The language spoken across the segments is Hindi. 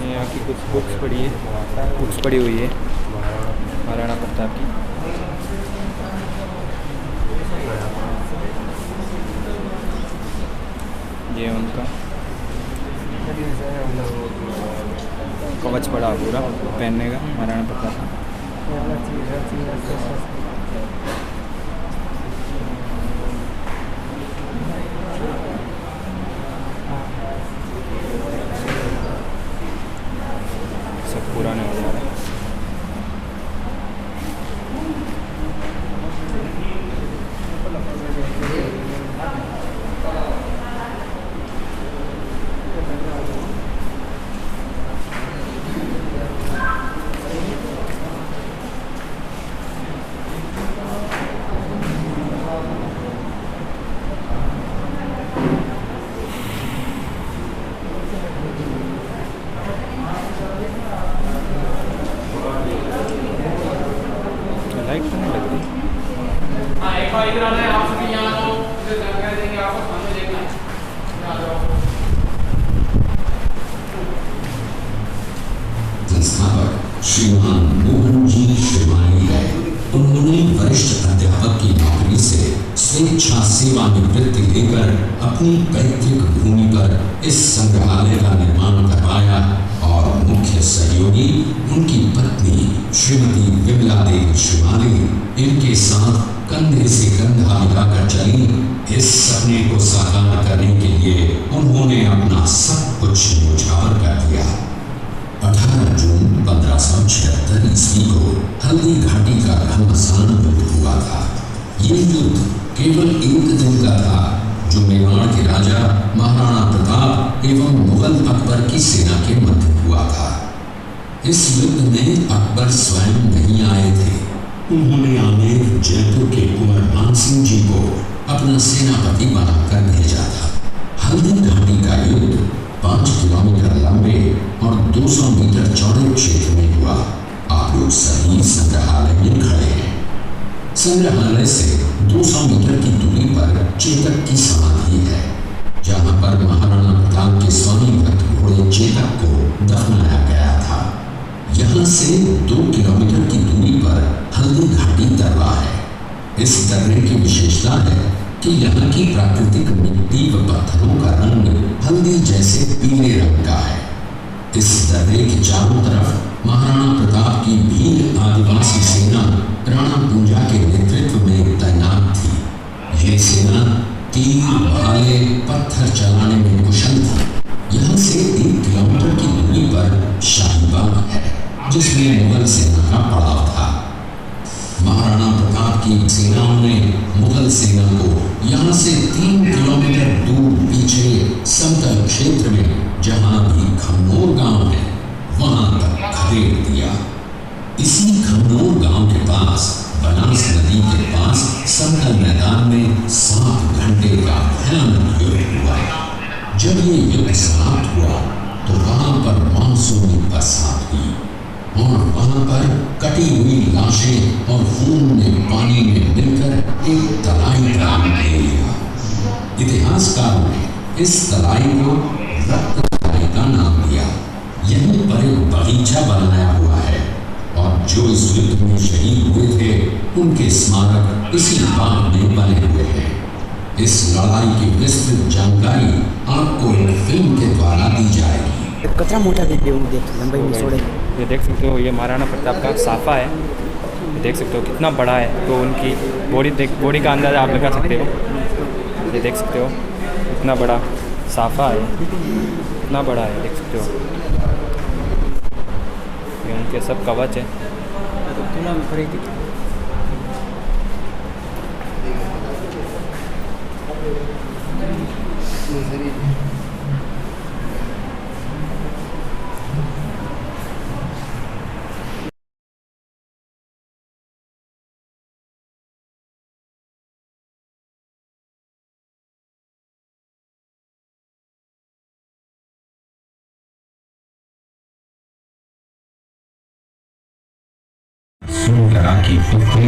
यहाँ की कुछ बुक्स पढ़ी है, बुक्स पढ़ी हुई है महाराणा प्रताप की। ये उनका कवच पड़ा पूरा पहनने का महाराणा प्रताप का। सब पुराने हो जा रहे हैं। लाइट तो नहीं लग रही। हाँ, एक बार इधर आना है, आप सभी यहाँ आओ, फिर जानकारी देंगे आपको, सामने देखना है। आ जाओ। संस्थापक श्रीमान मोहन जी श्रीमानी है। उन्होंने वरिष्ठ अध्यापक की नौकरी से स्वेच्छा सेवानिवृत्ति लेकर अपनी पैतृक भूमि पर इस संग्रहालय का निर्माण करवाया और मुख्य सहयोगी उनकी पत्नी श्रीमती विमला देवी श्रीमानी इनके साथ कंधे से कंधा मिलाकर चली। इस सपने को साकार करने के लिए उन्होंने अपना सब कुछ न्यौछावर कर दिया। 18 जून 1576 ईस्वी को हल्दी घाटी का घमासान युद्ध हुआ था। ये युद्ध केवल एक दिन का था, जो मेवाड़ के राजा महाराणा प्रताप एवं मुगल अकबर की सेना के मध्य हुआ था। इस युद्ध में अकबर स्वयं नहीं आए थे। उन्होंने आमेर जयपुर के कुंवर मानसिंह जी को अपना सेनापति बनाकर भेजा था। हल्दी घाटी का युद्ध 5 किलोमीटर लंबे और 200 मीटर चौड़े क्षेत्र में हुआ। आप लोग सही संग्रहालय में खड़े हैं। संग्रहालय से 200 मीटर की दूरी पर चेतक की समाधि है, जहां पर महाराणा प्रताप के स्वामिभक्त घोड़े चेतक को दफनाया गया था। यहाँ से 2 किलोमीटर की दूरी पर हल्दी घाटी दर्रा है। इस दर्रे की विशेषता है कि यहाँ की प्राकृतिक मिट्टी व पत्थरों का रंग हल्दी जैसे पीले रंग का है। इस दर्रे के चारों तरफ महाराणा प्रताप की भील आदिवासी सेना राणा पूंजा के नेतृत्व में तैनात थी। ये सेना तीर, भाले, पत्थर चलाने में कुशल थी। यहाँ से 1 किलोमीटर की दूरी पर शाहीबाग है, जिसमें मुगल सेना का पड़ाव था। महाराणा प्रताप की सेनाओं ने मुगल सेना को यहाँ से 3 किलोमीटर दूर पीछे समतल क्षेत्र में, जहाँ भी खमनोर गांव है, वहां तक खदेड़ दिया। इसी खमनोर गांव के पास बनास नदी के पास समतल मैदान में 7 घंटे का भयानक युद्ध हुआ। जब ये युद्ध समाप्त हुआ तो वहां पर मानसूनी बरसात हुई और वहां पर कटी हुई लाशें और खून ने पानी में मिलकर एक तलाई का रूप ले लिया। इतिहासकारों ने इस तलाई को रक्त तलाई का नाम दिया। यहीं पर एक बगीचा बनाया हुआ है और जो इस युद्ध में शहीद हुए थे उनके स्मारक इसी बाग में बने हुए हैं। इस लड़ाई की विस्तृत जानकारी आपको एक फिल्म के द्वारा दी जाएगी। कतरा मोटा वीडियो देख लंबाई में छोड़े। ये देख सकते हो, ये महाराणा प्रताप का साफा है। ये देख सकते हो कितना बड़ा है, तो उनकी बॉडी का अंदाज़ा आप लगा सकते हो। ये देख सकते हो इतना बड़ा साफा है, इतना बड़ा है, देख सकते हो। ये उनके सब कवच है। सुंदरा की पुत्री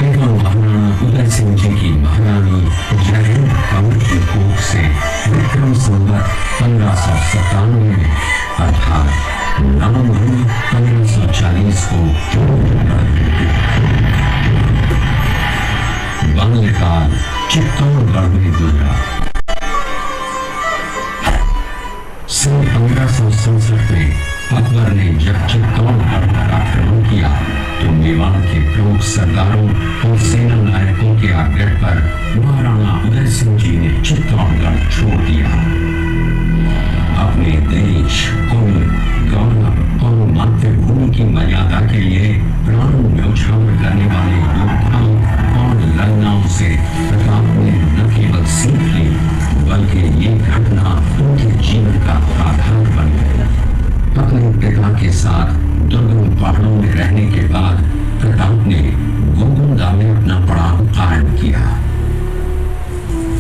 एवं महाराणा उदय सिंह जी की महारानी जयहिंद कौर की कोख से विक्रम संवत 1500 1797 में अर्थात 9 मई 1540 को बाल्यकाल चित्तौड़गढ़ में गुजरा। सन 1567 में अकबर ने जब चित्तौड़गढ़ पर आक्रमण किया तो मेवाड़ के प्रमुख सरदारों और सेना नायकों के आग्रह पर महाराणा उदय सिंह जी ने चित्तौड़गढ़ छोड़ दिया। अपने देश, कुल, गौरव और मातृभूमि की मर्यादा के लिए प्राण न्यौछावर करने वाले योद्धाओं और लड़नाओं से प्रताप ने न केवल सीख ली बल्कि ये घटना उनके जीवन का आधार बन गई। अपने पिता के साथ दुर्गम पहाड़ों में रहने के बाद प्रताप ने गोगुंदा में अपना पड़ाव कायम किया।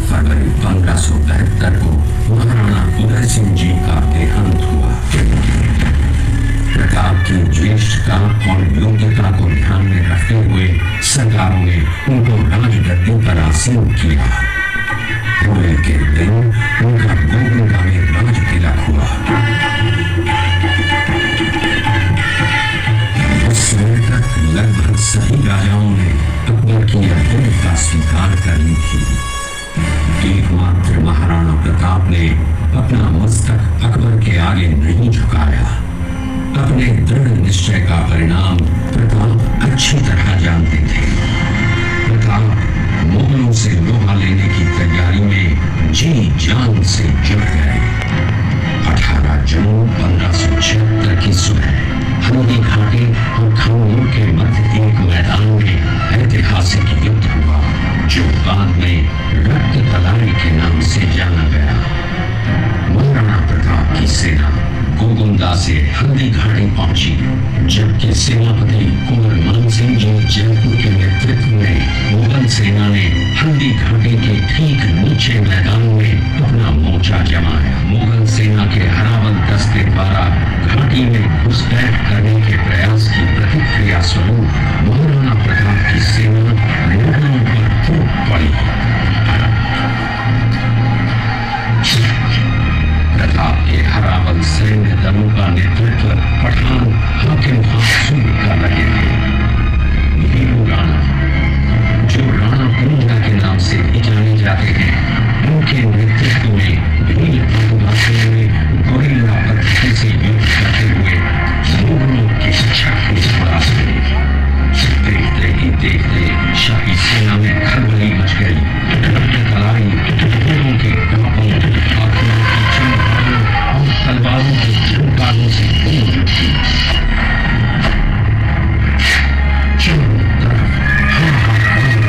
फरवरी 1572 को महाराणा उदय सिंह जी का देहांत हुआ। प्रताप की ज्येष्ठता और योग्यता को ध्यान में रखते हुए सरकारों ने उनको राजगद्दी पर आसीन किया। होली के दिन उनका गोगुंदा में राज तिलक हुआ। उस समय तक लगभग सभी राजाओं ने अकबर की अधीनता स्वीकार कर ली थी। एकमात्र महाराणा प्रताप ने अपना मस्तक अकबर के आगे नहीं झुकाया। अपने दृढ़ निश्चय का परिणाम प्रताप अच्छी तरह जानते थे। प्रताप मुगलों से लोहा लेने की तैयारी में जी जान से जुट गए। 18 जून 1576 की सुबह हल्दी घाटी और खंगूर के मध्य एक मैदान में ऐतिहासिक युद्ध हुआ जो बाद में रक्त तलाई के नाम से जाना गया। महाराणा प्रताप की सेना गोगुंदा से हल्दी घाटी पहुंची, जबकि सेनापति कुंवर मान सिंह जी जयपुर के नेतृत्व में मुगल सेना ने हल्दी घाटी के ठीक नीचे मैदान में अपना मोर्चा जमाया। मुगल सेना के हरावल दस्ते द्वारा घाटी में घुसपैठ करने के प्रयास की प्रतिक्रिया स्वरूप महाराणा प्रताप की सेना मुगलों पर टूट पड़ी। प्रताप के हरावल सैन्य दलों का नेतृत्व पठान हाकिम खान कर रहे थे। वीरू राणा, जो राणा कुंजा के नाम से भी जाने जाते हैं, उनके नेतृत्व में भील आदिवासियों ने गोरिल्ला पद्धति से युद्ध करते हुए मुगलों की शक्ति बढ़ा दी। देखते ही देखते शाही सेना में खलबली मच गई। तलाई घोड़ों के कांपों, हाथियों की चिंगारियों और तलवारों के झंकारों से गूंज उठी। चारों तरफ हाहाकार मच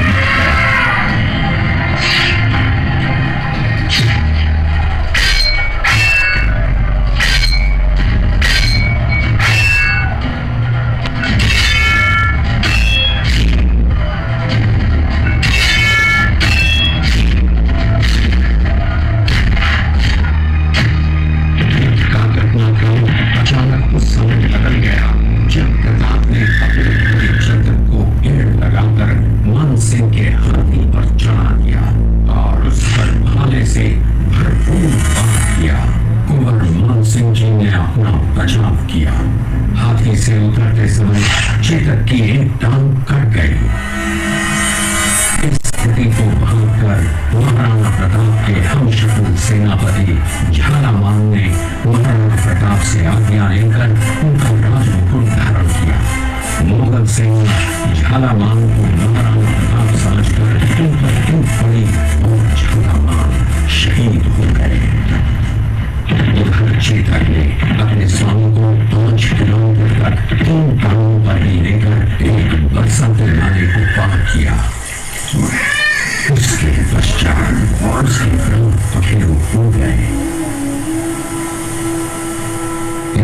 गया। हाथी से उतरते समय चेतक की एक टांग कट गई। इस स्थिति को भांपकर महाराणा प्रताप के हमशक्ल सेनापति झालामान ने महाराणा प्रताप से आज्ञा लेकर उनका राजमुकुट धारण किया। मुगल सेना झालामान को महाराणा प्रताप समझकर उन पर टूट पड़ी और झालामान शहीद हो गए। उधर चेतक ने अपने स्वामी को 5 किलोमीटर तक 3 टांगों पर ही लेकर एक बरसात नाले को पार किया। उसके पश्चात उसके प्राण पखेरु हो गए।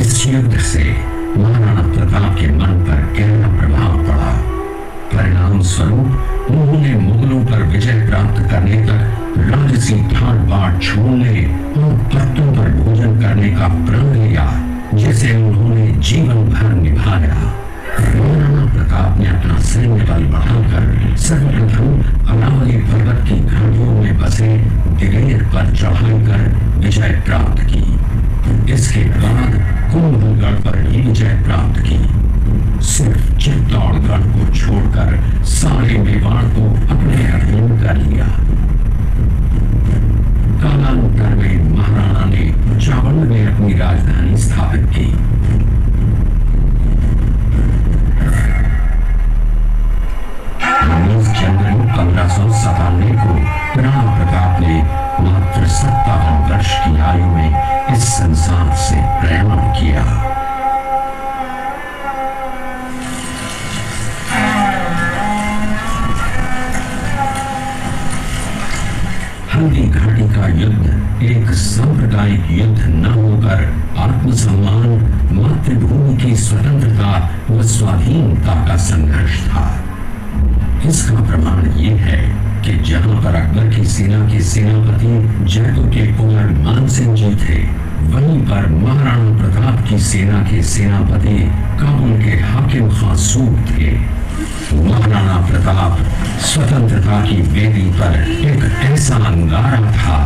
इस युद्ध से महाराणा प्रताप के मन पर गहरा प्रभाव पड़ा। परिणाम स्वरूप उन्होंने मुगलों पर विजय प्राप्त करने तक राजसी ठाट बाट छोड़ने और पत्तों पर भोजन करने का प्रण लिया, जिसे उन्होंने जीवन भर निभाया। महाराणा प्रताप ने अपना सैन्य बल बढ़ाकर सर्वप्रथम अरावली पर्वत की घाटियों में बसे दिगेर पर चढ़ाई कर विजय प्राप्त की। इसके बाद कुंभलगढ़ पर ही विजय प्राप्त की। सिर्फ चित्तौड़गढ़ को छोड़कर सारे मेवाड़ को अपने अधीन कर लिया। कालांतर में महाराणा ने चावल में अपनी राजधानी स्थापित की। 19 जनवरी 1597 को राणा प्रताप ने मात्र 57 वर्ष की आयु में इस संसार से प्रयाण किया। हल्दी घाटी का युद्ध एक सांप्रदायिक युद्ध न होकर आत्मसम्मान, मातृभूमि की स्वतंत्रता व स्वाधीनता का संघर्ष था। इसका प्रमाण ये है कि जहां पर अकबर की सेना के सेनापति जयपुर के कुंवर मान सिंह जी थे, वहीं पर महाराणा प्रताप की सेना के सेनापति काबुल के हाकिम खां सूब थे। महाराणा प्रताप स्वतंत्रता की वेदी पर एक ऐसा अंगारा था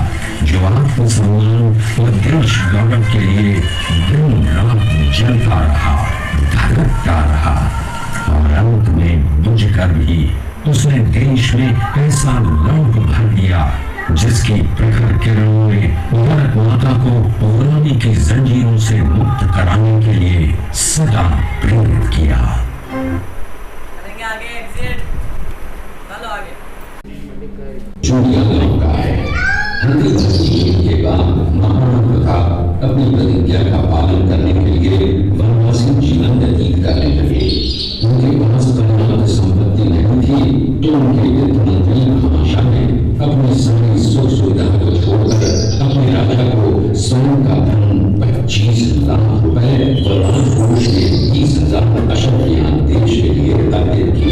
जो आत्मसम्मान और देश गौरव के लिए दिन रात जलता रहा, धड़कता रहा और अंत में बुझकर भी उसने देश में ऐसा लौट भर दिया जिसकी प्रखर किरणों ने भारत माता को गुलामी की जंजीरों से मुक्त कराने के लिए सदा प्रेरित किया। चूड़िया गांव का है। हल्दी घाटी के बाद महाराणा प्रताप अपनी प्रतिज्ञा का पालन करने के लिए वनवासी जीवन व्यतीत करने लगे। उनके पास पर्याप्त संपत्ति नहीं थी तो उनके वित्त मंत्री महाशाह ने अपनी सारी सुख सुविधा को छोड़कर अपने राजा को स्वयं का धन 25 लाख रुपए और राजकोष के 30,000 अशकियां देश के लिए अर्पित की,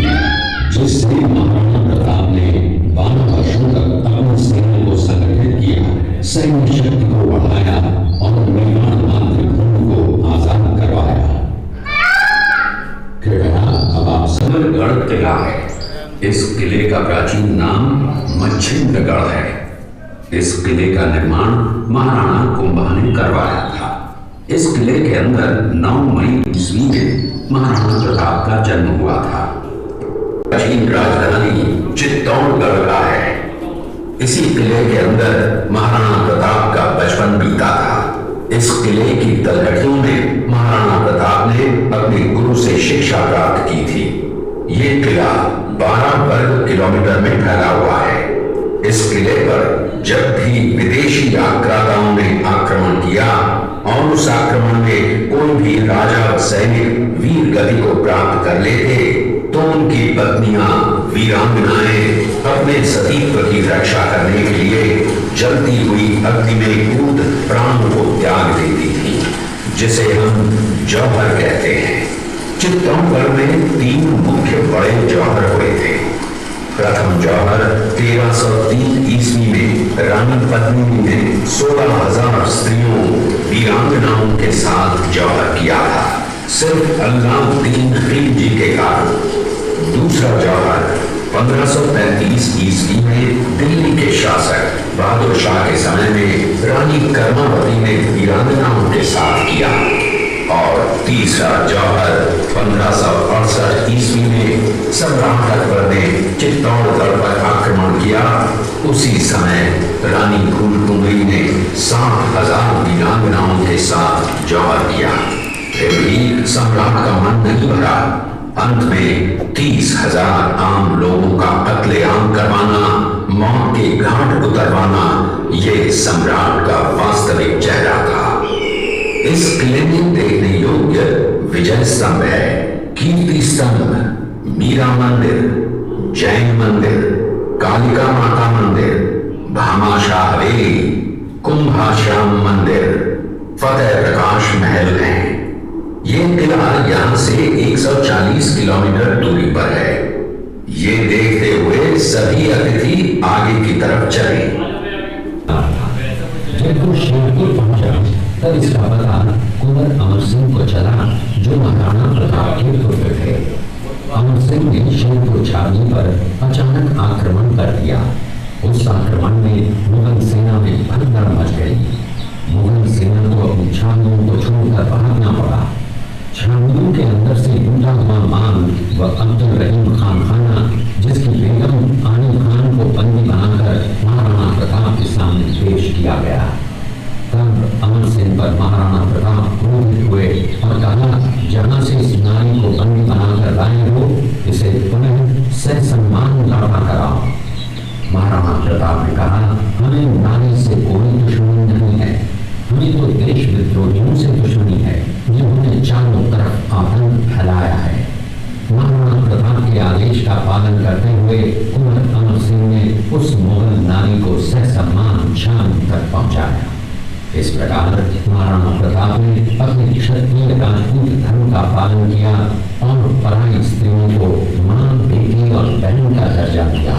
जिससे महाराणा प्रताप ने 12 वर्षों तक अपनी सेना को संगठित किया, सैन्य शक्ति को बढ़ाया और मेवाड़ मातृभूमि को आजाद करवाया। अब आप समरगढ़ किला है। इस किले का प्राचीन नाम मच्छिंद्रगढ़ है। इस किले का निर्माण महाराणा कुंभा ने करवाया था। इस किले के अंदर 9 मई ईस्वी में महाराणा प्रताप का जन्म हुआ था। प्राचीन राजधानी चित्तौड़गढ़ का है। इसी किले के अंदर महाराणा प्रताप का बचपन बीता था। इस किले की तलहटियों में महाराणा प्रताप ने अपने गुरु से शिक्षा प्राप्त की थी। ये किला 12 वर्ग किलोमीटर में फैला हुआ है। इस किले पर जब भी विदेशी आक्रांताओं ने आक्रमण किया और उस आक्रमण में कोई भी राजा व सैनिक वीर गति को प्राप्त कर लेते तो उनकी पत्नियां वीरांगनाएं अपने सतीत्व की रक्षा करने के लिए जलती हुई अग्नि में कूद प्राणों को त्याग देती थी, जिसे हम जौहर कहते हैं। चित्तौड़गढ़ में 3 मुख्य बड़े जौहर हुए थे। प्रथम जौहर 1303 ईस्वी में रानी पद्मिनी ने 16,000 स्त्रियों वीरांगनाओं के साथ जौहर किया था, सिर्फ अल्लाउद्दीन खिलजी के कारण। दूसरा जौहर 1535 ईस्वी में दिल्ली के शासक बहादुर शाह के समय में रानी कर्मावती ने वीरांगनाओं के साथ किया। और तीसरा जौहर 1568 ईस्वी में सम्राट अकबर ने चित्तौड़गढ़ पर आक्रमण किया। उसी समय रानी फूलकुंवरी ने 60,000 वीरांगनाओं के साथ जौहर किया। फिर भी सम्राट का मन नहीं भरा। अंत में 30,000 आम लोगों का कत्लेआम करवाना, मौत के घाट उतरवाना, ये सम्राट का वास्तविक चेहरा था। इस किले में देखने योग्य विजय स्तंभ है, कीर्ति स्तंभ, मीरा मंदिर, जैन मंदिर, कालिका माता मंदिर, भामाशाह हवेली, कुंभाश्याम मंदिर, फतेह प्रकाश महल है। ये किला यहाँ से 140 किलोमीटर दूरी पर है। ये देखते हुए सभी अतिथि आगे की तरफ चले। जयपुर शेरपुर पहुंचा तब इसका पता कुंवर अमर सिंह को चला, जो महाराणा प्रताप के पुत्र थे। अमर सिंह ने शेरपुर छावनी पर अचानक आक्रमण कर दिया। उस आक्रमण में मुगल सेना में भगदड़ मच गई। मुगल सेना को अपनी लेकर भागना पड़ा। छावनियों के अंदर से लूटा हुआ माल व अब्दुल रहीम खान खाना, जिसकी बेगम आनी खान को बंदी बनाकर महाराणा प्रताप के सामने पेश किया गया। तब अमर सिंह पर महाराणा प्रताप क्रोधित हुए और कहा, जहां से इस नारी को बंदी बनाकर लाए हो, इसे पुनः ससम्मान लौटा कराओ। महाराणा प्रताप ने कहा, हमें नारी से कोई दुश्मनी नहीं है, हमें तो देश विद्रोहियों से दुश्मनी है जिन्होंने चारों तरफ आतंक फैलाया है। महाराणा प्रताप के आदेश का पालन करते हुए कुंवर अमर सिंह ने उस मुगल नारी को ससम्मान शाम तक पहुंचाया। इस प्रकार महाराणा प्रताप ने अपने क्षत्रिय राजपूत धर्म का पालन किया और पराई स्त्रियों को मां, बेटी और बहन का दर्जा दिया।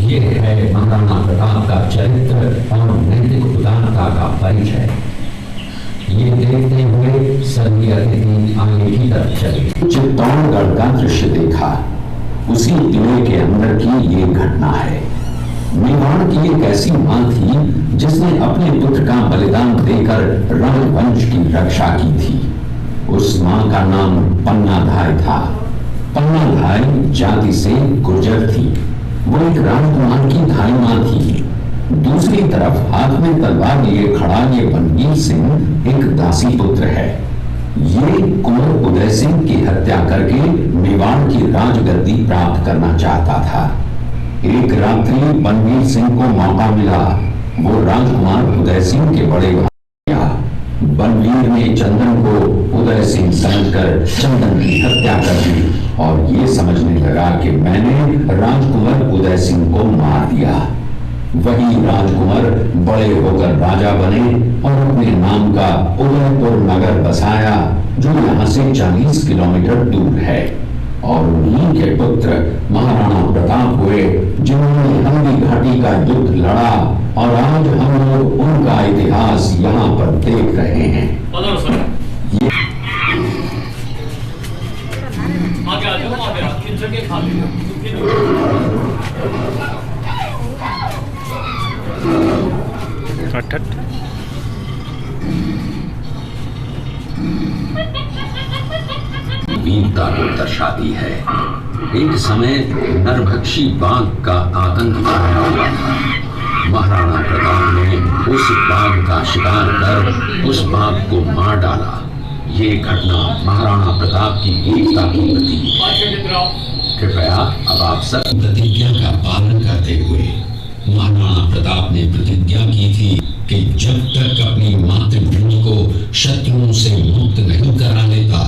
ये है महाराणा प्रताप का चरित्र और नैतिक उदारता का परिचय। ये देखते हुए सभी अतिथि आगे की तरफ चले। चित्तौड़गढ़ का दृश्य देखा, उसी किले के अंदर की ये घटना है। मेवाड़ की एक ऐसी मां थी जिसने अपने पुत्र का बलिदान देकर राजवंश की रक्षा की थी। उस मां का नाम पन्नाधाय था। पन्नाधाय जाति से गुर्जर थी। वो एक राजकुमार की धाई मां थी। दूसरी तरफ हाथ में तलवार लिए खड़ा ये बनवीर सिंह एक दासी पुत्र है। ये कुंवर उदय सिंह की हत्या करके मेवाड़ की राजगद्दी प्राप्त करना चाहता था। एक रात्रि बनवीर सिंह को मौका मिला। वो राजकुमार उदय सिंह के बड़े भाई बनवीर ने चंदन को उदय सिंह समझकर चंदन की हत्या कर दी और ये समझने लगा कि मैंने राजकुमार उदय सिंह को मार दिया। वही राजकुमार बड़े होकर राजा बने और अपने नाम का उदयपुर नगर बसाया, जो यहाँ से 40 किलोमीटर दूर है। और उन्हीं के पुत्र महाराणा प्रताप हुए, जिन्होंने हल्दी घाटी का युद्ध लड़ा और आज हम लोग उनका इतिहास यहाँ पर देख रहे हैं। वीरता को दर्शाती है। एक समय नरभक्षी बाघ का आतंक छाया हुआ था। महाराणा प्रताप ने उस बाघ का शिकार कर उस बाघ को मार डाला। ये घटना महाराणा प्रताप की वीरता की प्रतीक है। कृपया अब आप सब प्रतिज्ञा का पालन करते हुए। महाराणा प्रताप ने प्रतिज्ञा की थी कि जब तक अपनी मातृभूमि को शत्रुओं से मुक्त नहीं करा लेता,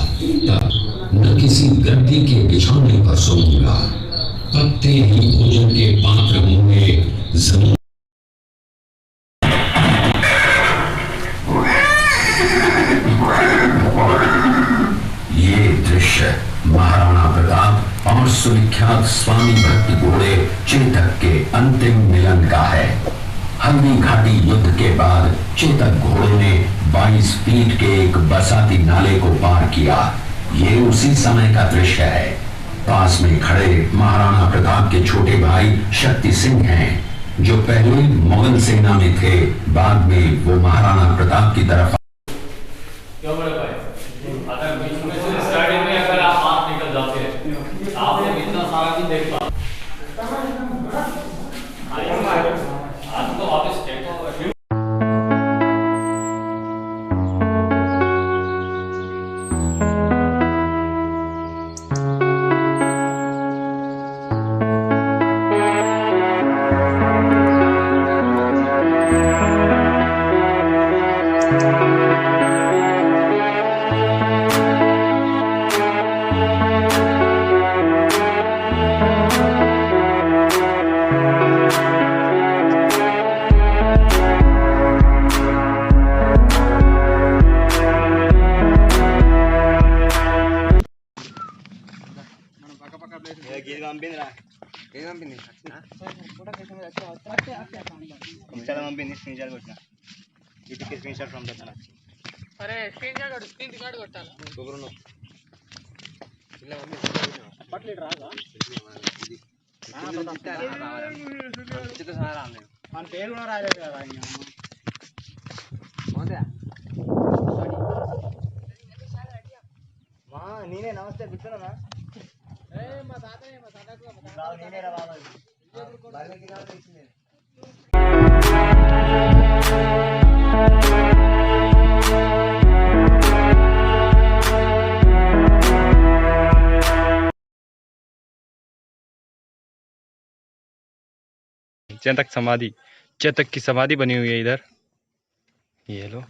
तब न किसी गद्दी के बिछौने पर सोऊंगा। पत्ते ही भोजन के पात्र होंगे। जमीन ये दृश्य महाराणा प्रताप और सुविख्यात स्वामी भक्त घोड़े चेतक के अंतिम मिलन का है। हल्दी घाटी युद्ध के बाद चेतक घोड़े ने 22 फीट के एक बरसाती नाले को पार किया। ये उसी समय का दृश्य है। पास में खड़े महाराणा प्रताप के छोटे भाई शक्ति सिंह हैं, जो पहले मुगल सेना में थे। बाद में वो महाराणा प्रताप की तरफ क्यों बड़े भाई, अगर बीच में से स्टार्टिंग में अगर आप हाथ निकल जाते हैं, आप लोग इतना सारा नहीं देख पाते। आज तो वापस అరే స్క్రీన్ షాట్ స్క్రీన్ రికార్డ్ కొట్టాలి గుబురును ఇలా ఉంది పట్లేడు రాగా ఇది చిత్త సారా అన్న మన పేరు కూడా రాలేదు కదా అమ్మ चेतक समाधि, चेतक की समाधि बनी हुई है इधर, ये लो।